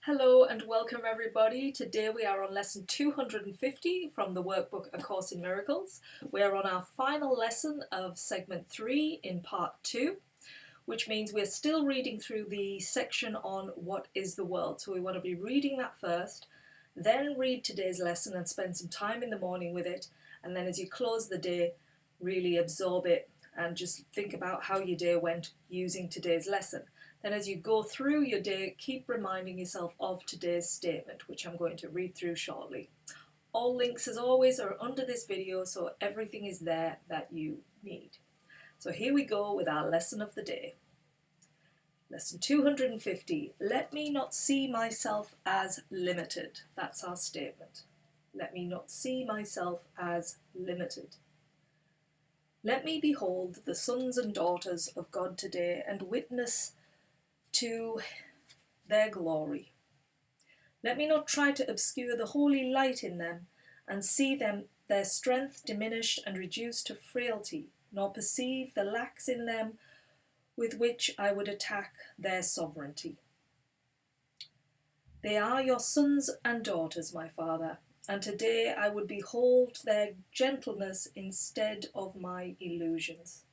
Hello and welcome everybody. Today we are on lesson 250 from the workbook A Course in Miracles. We are on our final lesson of segment 3 in part 2, which means we're still reading through the section on what is the world. So we want to be reading that first, then read today's lesson and spend some time in the morning with it, and then as you close the day, really absorb it and just think about how your day went using today's lesson. Then as you go through your day, keep reminding yourself of today's statement, which I'm going to read through shortly. All links, as always, are under this video, so everything is there that you need. So here we go with our lesson of the day. Lesson 250, let me not see myself as limited. That's our statement. Let me not see myself as limited. Let me behold the sons and daughters of God today and witness to their glory. Let me not try to obscure the holy light in them and see their strength diminished and reduced to frailty, nor perceive the lacks in them with which I would attack their sovereignty. They are your sons and daughters, my Father, and today I would behold their gentleness instead of my illusions.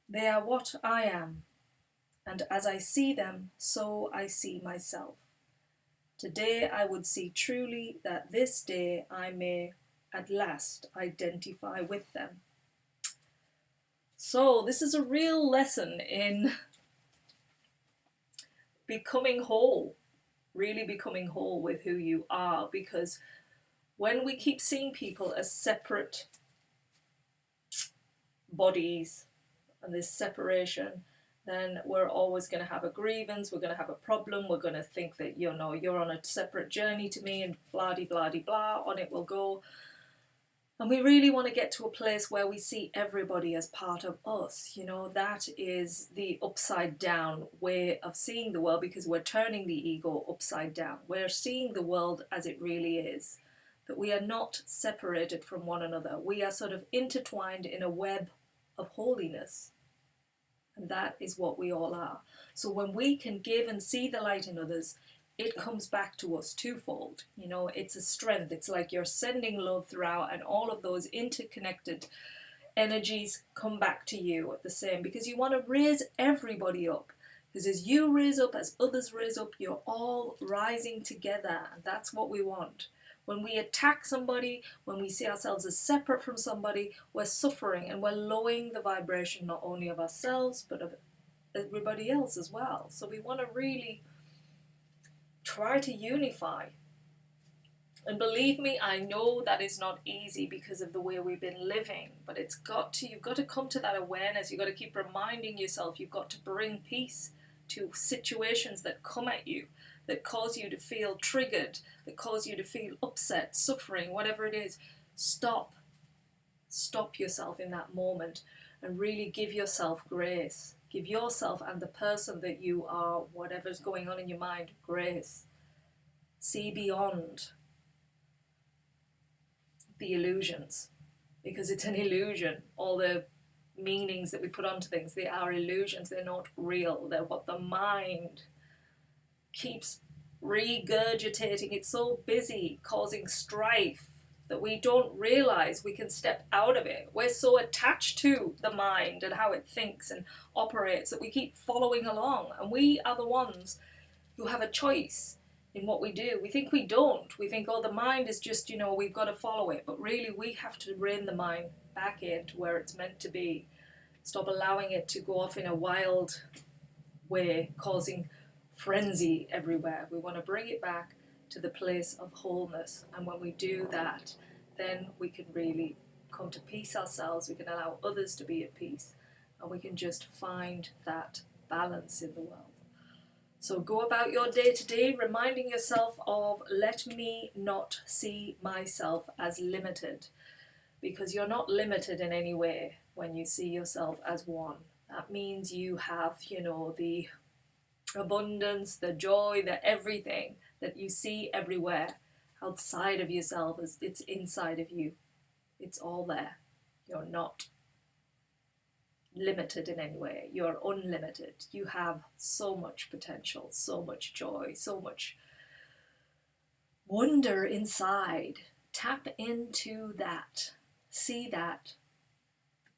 They are what I am, and as I see them, so I see myself. Today I would see truly that this day I may at last identify with them. So this is a real lesson in becoming whole, really becoming whole with who you are, because when we keep seeing people as separate bodies and this separation, then we're always going to have a grievance, we're going to have a problem, we're going to think that, you're on a separate journey to me and blah-de-blah-de-blah, on it will go. And we really want to get to a place where we see everybody as part of us. That is the upside down way of seeing the world, because we're turning the ego upside down. We're seeing the world as it really is, that we are not separated from one another. We are sort of intertwined in a web of holiness. And that is what we all are. So when we can give and see the light in others, it comes back to us twofold. It's a strength. It's like you're sending love throughout, and all of those interconnected energies come back to you at the same, because you want to raise everybody up. Because as you raise up, as others raise up, you're all rising together, and that's what we want. When we attack somebody, when we see ourselves as separate from somebody, we're suffering, and we're lowering the vibration not only of ourselves but of everybody else as well. So we want to really try to unify. And believe me, I know that is not easy because of the way we've been living, but you've got to come to that awareness. You've got to keep reminding yourself, you've got to bring peace to situations that come at you, that cause you to feel triggered, that cause you to feel upset, suffering, whatever it is. Stop yourself in that moment and really give yourself grace. Give yourself and the person that you are, whatever's going on in your mind, grace. See beyond the illusions, because it's an illusion. All the meanings that we put onto things, they are illusions. They're not real. They're what the mind keeps regurgitating. It's so busy causing strife that we don't realize we can step out of it. We're so attached to the mind and how it thinks and operates that we keep following along, and we are the ones who have a choice in what we do. We think we don't. We think, the mind is just, we've got to follow it. But really, we have to rein the mind back into where it's meant to be. Stop allowing it to go off in a wild way, causing frenzy everywhere. We want to bring it back to the place of wholeness. And when we do that, then we can really come to peace ourselves. We can allow others to be at peace. And we can just find that balance in the world. So go about your day today reminding yourself of, let me not see myself as limited, because you're not limited in any way when you see yourself as one. That means you have, the abundance, the joy, the everything that you see everywhere outside of yourself. It's inside of you. It's all there. You're not limited in any way. You're unlimited. You have so much potential, so much joy, so much wonder inside. Tap into that. See that.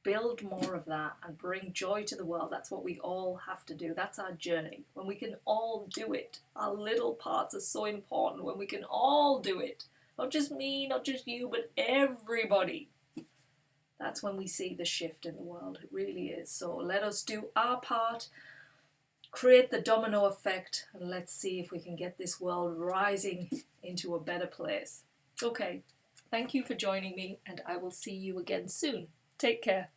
Build more of that and bring joy to the world. That's what we all have to do. That's our journey. When we can all do it, our little parts are so important. When we can all do it, not just me, not just you, but everybody, that's when we see the shift in the world. It really is. So let us do our part, create the domino effect, and let's see if we can get this world rising into a better place. Okay, thank you for joining me, and I will see you again soon. Take care.